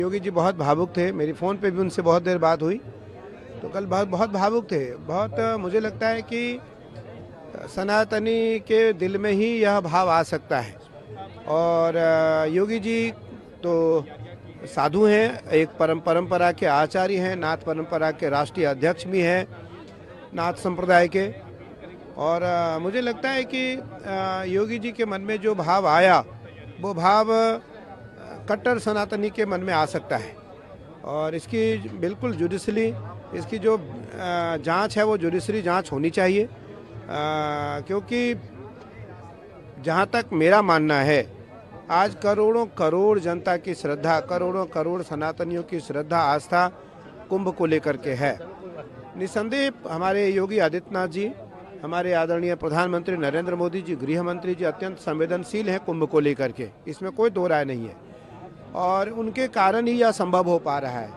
योगी जी बहुत भावुक थे। मेरी फ़ोन पे भी उनसे बहुत देर बात हुई, तो कल बहुत भावुक थे। बहुत मुझे लगता है कि सनातनी के दिल में ही यह भाव आ सकता है। और योगी जी तो साधु हैं, एक परंपरा के आचार्य हैं, नाथ परंपरा के राष्ट्रीय अध्यक्ष भी हैं नाथ संप्रदाय के। और मुझे लगता है कि योगी जी के मन में जो भाव आया वो भाव कट्टर सनातनी के मन में आ सकता है। और इसकी बिल्कुल जुडिशली इसकी जो जांच है वो जुडिशरी जांच होनी चाहिए, क्योंकि जहां तक मेरा मानना है आज करोड़ों करोड़ जनता की श्रद्धा, करोड़ों करोड़ सनातनियों की श्रद्धा आस्था कुंभ को लेकर के है। निसंदेह हमारे योगी आदित्यनाथ जी, हमारे आदरणीय प्रधानमंत्री नरेंद्र मोदी जी, गृह मंत्री जी अत्यंत संवेदनशील हैं कुंभ को लेकर के, इसमें कोई दो राय नहीं है। और उनके कारण ही यह संभव हो पा रहा है।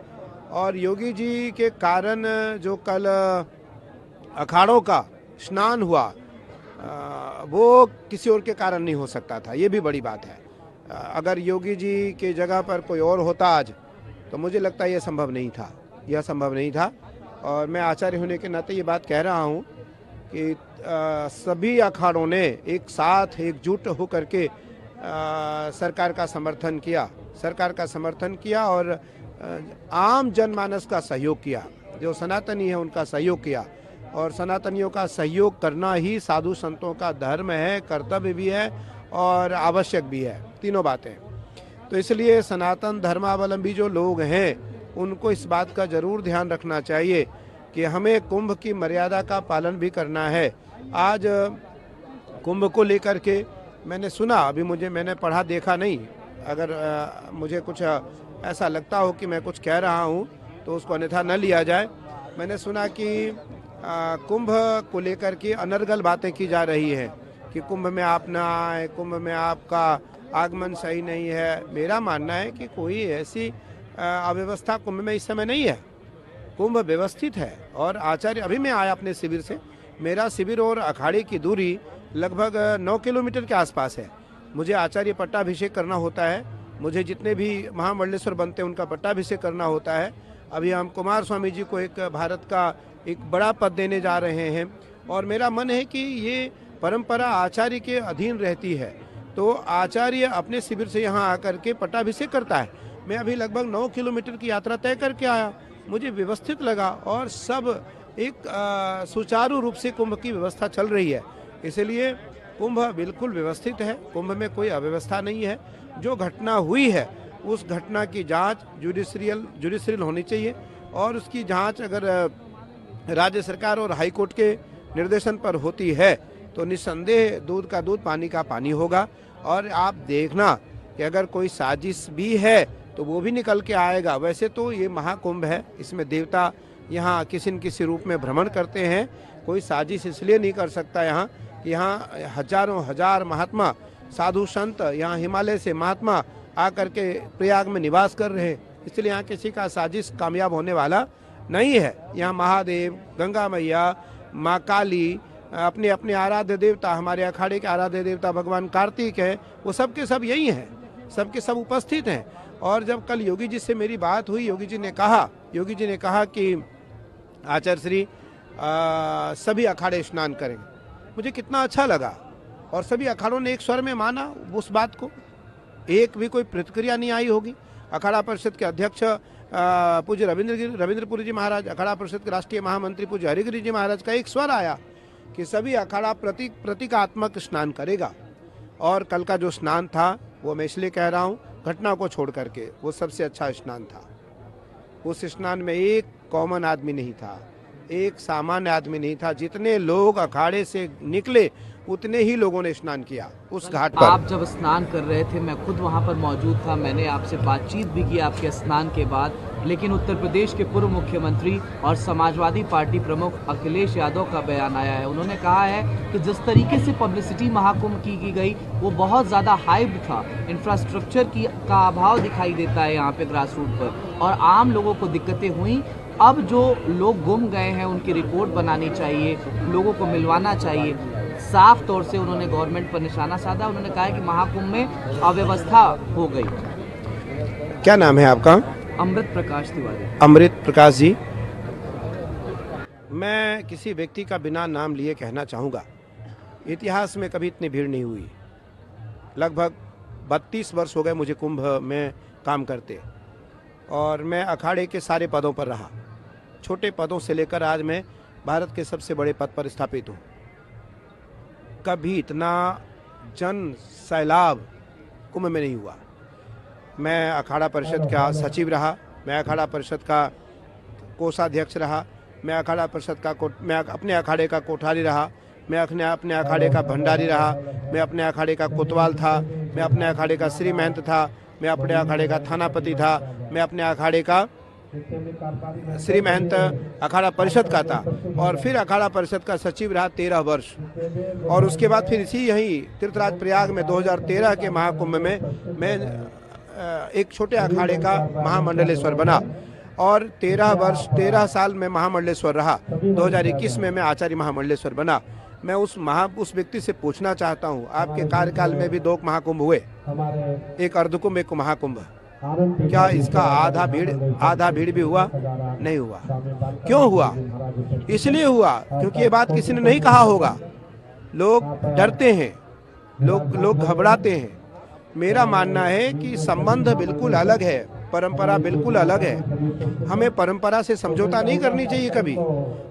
और योगी जी के कारण जो कल अखाड़ों का स्नान हुआ वो किसी और के कारण नहीं हो सकता था, ये भी बड़ी बात है। अगर योगी जी के जगह पर कोई और होता आज, तो मुझे लगता है यह संभव नहीं था। और मैं आचार्य होने के नाते ये बात कह रहा हूँ कि सभी अखाड़ों ने एक साथ एकजुट होकर के सरकार का समर्थन किया और आम जनमानस का सहयोग किया, जो सनातनी है उनका सहयोग किया। और सनातनियों का सहयोग करना ही साधु संतों का धर्म है, कर्तव्य भी है और आवश्यक भी है, तीनों बातें। तो इसलिए सनातन धर्मावलंबी जो लोग हैं उनको इस बात का जरूर ध्यान रखना चाहिए कि हमें कुंभ की मर्यादा का पालन भी करना है। आज कुंभ को लेकर के मैंने सुना, अभी मैंने पढ़ा देखा नहीं, अगर मुझे कुछ ऐसा लगता हो कि मैं कुछ कह रहा हूँ तो उसको अन्यथा न लिया जाए। मैंने सुना कि कुंभ को लेकर के अनर्गल बातें की जा रही हैं कि कुंभ में आप ना आए, कुंभ में आपका आगमन सही नहीं है। मेरा मानना है कि कोई ऐसी अव्यवस्था कुंभ में इस समय नहीं है, कुंभ व्यवस्थित है। और आचार्य, अभी मैं आया अपने शिविर से, मेरा शिविर और अखाड़े की दूरी लगभग 9 किलोमीटर के आसपास है। मुझे आचार्य पट्टाभिषेक करना होता है, मुझे जितने भी महामंडलेश्वर बनते हैं उनका पट्टाभिषेक करना होता है। अभी हम कुमार स्वामी जी को एक भारत का एक बड़ा पद देने जा रहे हैं और मेरा मन है कि ये परंपरा आचार्य के अधीन रहती है, तो आचार्य अपने शिविर से यहाँ आकर के पट्टाभिषेक करता है। मैं अभी लगभग 9 किलोमीटर की यात्रा तय करके आया, मुझे व्यवस्थित लगा और सब एक सुचारू रूप से कुंभ की व्यवस्था चल रही है। इसलिए कुंभ बिल्कुल व्यवस्थित है, कुंभ में कोई अव्यवस्था नहीं है। जो घटना हुई है उस घटना की जांच जुडिशरियल होनी चाहिए और उसकी जांच अगर राज्य सरकार और हाई कोर्ट के निर्देशन पर होती है तो निस्संदेह दूध का दूध पानी का पानी होगा। और आप देखना कि अगर कोई साजिश भी है तो वो भी निकल के आएगा। वैसे तो ये महाकुंभ है, इसमें देवता यहाँ किसी न किसी रूप में भ्रमण करते हैं, कोई साजिश इसलिए नहीं कर सकता यहाँ कि यहाँ हजारों हजार महात्मा साधु संत, यहाँ हिमालय से महात्मा आकर के प्रयाग में निवास कर रहे हैं, इसलिए यहाँ किसी का साजिश कामयाब होने वाला नहीं है। यहाँ महादेव, गंगा मैया, माँ काली, अपने अपने आराध्य देवता, हमारे अखाड़े के आराध्य देवता भगवान कार्तिक है, वो सब के सब यही हैं, सब के सब उपस्थित हैं। और जब कल योगी जी से मेरी बात हुई, योगी जी ने कहा कि आचार्य श्री सभी अखाड़े स्नान करेंगे। मुझे कितना अच्छा लगा और सभी अखाड़ों ने एक स्वर में माना उस बात को, एक भी कोई प्रतिक्रिया नहीं आई होगी। अखाड़ा परिषद के अध्यक्ष पूज्य रविंद्रपुरी जी महाराज, अखाड़ा परिषद के राष्ट्रीय महामंत्री पूज्य हरिगिरी जी महाराज का एक स्वर आया कि सभी अखाड़ा प्रतीकात्मक स्नान करेगा। और कल का जो स्नान था वो मैं इसलिए कह रहा हूँ, घटना को छोड़ करके वो सबसे अच्छा स्नान था। उस स्नान में एक कॉमन आदमी नहीं था, एक सामान्य आदमी नहीं था। जितने लोग अखाड़े से निकले उतने ही लोगों ने स्नान किया उस घाट पर। आप जब स्नान कर रहे थे, मैं खुद वहां पर मौजूद था, मैंने आपसे बातचीत भी की आपके स्नान के बाद। लेकिन उत्तर प्रदेश के पूर्व मुख्यमंत्री और समाजवादी पार्टी प्रमुख अखिलेश यादव का बयान आया है। उन्होंने कहा है कि जिस तरीके से पब्लिसिटी महाकुंभ की गई वो बहुत ज़्यादा हाइप था, इंफ्रास्ट्रक्चर का अभाव दिखाई देता है यहाँ पे ग्रास रूट पर और आम लोगों को दिक्कतें हुई। अब जो लोग गुम गए हैं उनकी रिपोर्ट बनानी चाहिए, लोगों को मिलवाना चाहिए। साफ तौर से उन्होंने गवर्नमेंट पर निशाना साधा। उन्होंने कहा कि महाकुंभ में अव्यवस्था हो गई। क्या नाम है आपका? अमृत प्रकाश तिवारी। अमृत प्रकाश जी, मैं किसी व्यक्ति का बिना नाम लिए कहना चाहूँगा, इतिहास में कभी इतनी भीड़ नहीं हुई। लगभग 32 वर्ष हो गए मुझे कुंभ में काम करते, और मैं अखाड़े के सारे पदों पर रहा। छोटे पदों से लेकर आज मैं भारत के सबसे बड़े पद पर स्थापित हूँ। कभी इतना जन सैलाब कुंभ में नहीं हुआ। मैं अखाड़ा परिषद का सचिव रहा, मैं अखाड़ा परिषद का कोषाध्यक्ष रहा, मैं अखाड़ा परिषद का मैं अपने अखाड़े का कोठारी रहा, मैं अपने अखाड़े का भंडारी रहा, मैं अपने अखाड़े का कोतवाल था, मैं अपने अखाड़े का श्री महंत था, मैं अपने अखाड़े का थानापति था, मैं अपने अखाड़े का श्री महंत अखाड़ा परिषद का था, और फिर अखाड़ा परिषद का सचिव रहा 13 वर्ष। और उसके बाद फिर इसी यहीं तीर्थराज प्रयाग में 2013 के महाकुंभ में मैं एक छोटे अखाड़े का महामंडलेश्वर बना, और 13 साल में महामंडलेश्वर रहा। 2021 में मैं आचार्य महामंडलेश्वर बना। मैं उस व्यक्ति से पूछना चाहता हूँ, आपके कार्यकाल में भी 2 महाकुंभ हुए, एक अर्धकुंभ एक महाकुंभ, क्या इसका आधा भीड़ भी हुआ? नहीं हुआ। क्यों हुआ? इसलिए हुआ क्योंकि ये बात किसी ने नहीं कहा होगा। लोग डरते हैं, लोग घबराते हैं। मेरा मानना है कि संबंध बिल्कुल अलग है, परंपरा बिल्कुल अलग है। हमें परंपरा से समझौता नहीं करनी चाहिए कभी।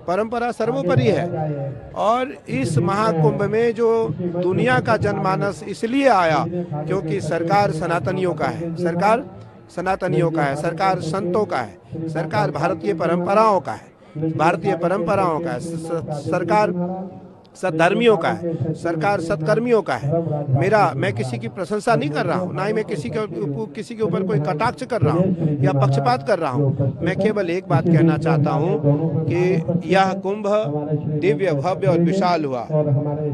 परंपरा सर्वोपरि है। और इस महाकुंभ में जो दुनिया का जनमानस इसलिए आया क्योंकि सरकार सनातनियों का है, सरकार सनातनियों का है, सरकार संतों का है, सरकार भारतीय परंपराओं का है, भारतीय परंपराओं का है, सरकार सद्धर्मियों का है, सरकार सत्कर्मियों का है। मैं किसी की प्रशंसा नहीं कर रहा हूँ, ना ही मैं किसी के ऊपर कोई कटाक्ष कर रहा हूँ या पक्षपात कर रहा हूँ। मैं केवल एक बात कहना चाहता हूँ कि यह कुंभ दिव्य, भव्य और विशाल हुआ।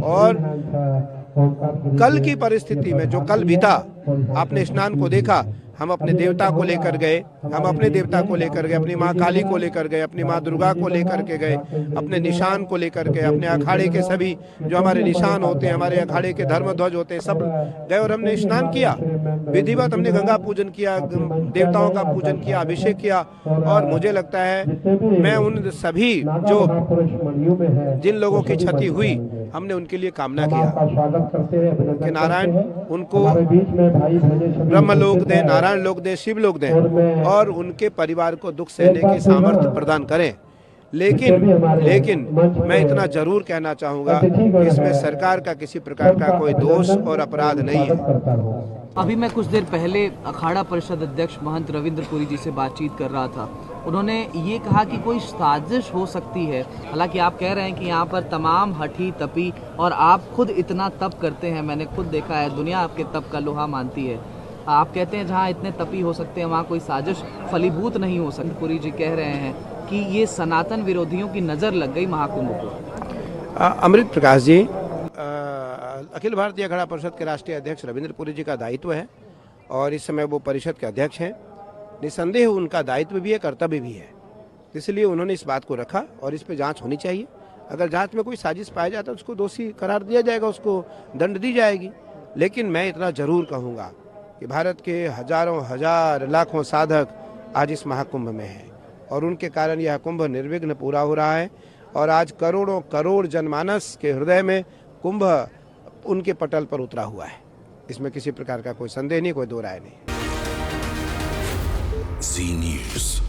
और कल की परिस्थिति में जो कल बीता, आपने स्नान को देखा, हम अपने देवता को लेकर गए, अपनी माँ काली को लेकर गए, अपनी माँ दुर्गा को लेकर के गए, अपने निशान को लेकर के, अपने अखाड़े के सभी जो हमारे निशान होते हैं, हमारे अखाड़े के धर्म ध्वज होते हैं, सब गए और हमने स्नान किया। विधिवत हमने गंगा पूजन किया, देवताओं का पूजन किया, अभिषेक किया। और मुझे लगता है मैं उन सभी जिन लोगों की क्षति हुई, हमने उनके लिए कामना किया कि नारायण उनको ब्रह्मलोक दे, नारायण लोक दे, शिव लोक दे, और उनके परिवार को दुख सहने की सामर्थ्य प्रदान करें। लेकिन मैं इतना जरूर कहना चाहूँगा कि इसमें सरकार का किसी प्रकार का कोई दोष और अपराध नहीं है। अभी मैं कुछ देर पहले अखाड़ा परिषद अध्यक्ष महंत रविंद्र पुरी जी से बातचीत कर रहा था। उन्होंने ये कहा कि कोई साजिश हो सकती है। हालांकि आप कह रहे हैं कि यहाँ पर तमाम हठी तपी, और आप खुद इतना तप करते हैं, मैंने खुद देखा है, दुनिया आपके तप का लोहा मानती है। आप कहते हैं जहाँ इतने तपी हो सकते हैं वहाँ कोई साजिश फलीभूत नहीं हो सकती। पुरी जी कह रहे हैं कि ये सनातन विरोधियों की नज़र लग गई महाकुंभ को। अमृत प्रकाश जी, अखिल भारतीय अखाड़ा परिषद के राष्ट्रीय अध्यक्ष रविंद्र पुरी जी का दायित्व है, और इस समय वो परिषद के अध्यक्ष हैं। निसंदेह उनका दायित्व भी है, कर्तव्य भी है, इसलिए उन्होंने इस बात को रखा, और इस पर जांच होनी चाहिए। अगर जांच में कोई साजिश पाया जाता है उसको दोषी करार दिया जाएगा, उसको दंड दी जाएगी। लेकिन मैं इतना जरूर कहूँगा कि भारत के हजारों हजार लाखों साधक आज इस महाकुंभ में हैं, और उनके कारण यह कुंभ निर्विघ्न पूरा हो रहा है। और आज करोड़ों करोड़ जनमानस के हृदय में कुंभ उनके पटल पर उतरा हुआ है। इसमें किसी प्रकार का कोई संदेह नहीं, कोई दो राय नहीं। जी न्यूज़।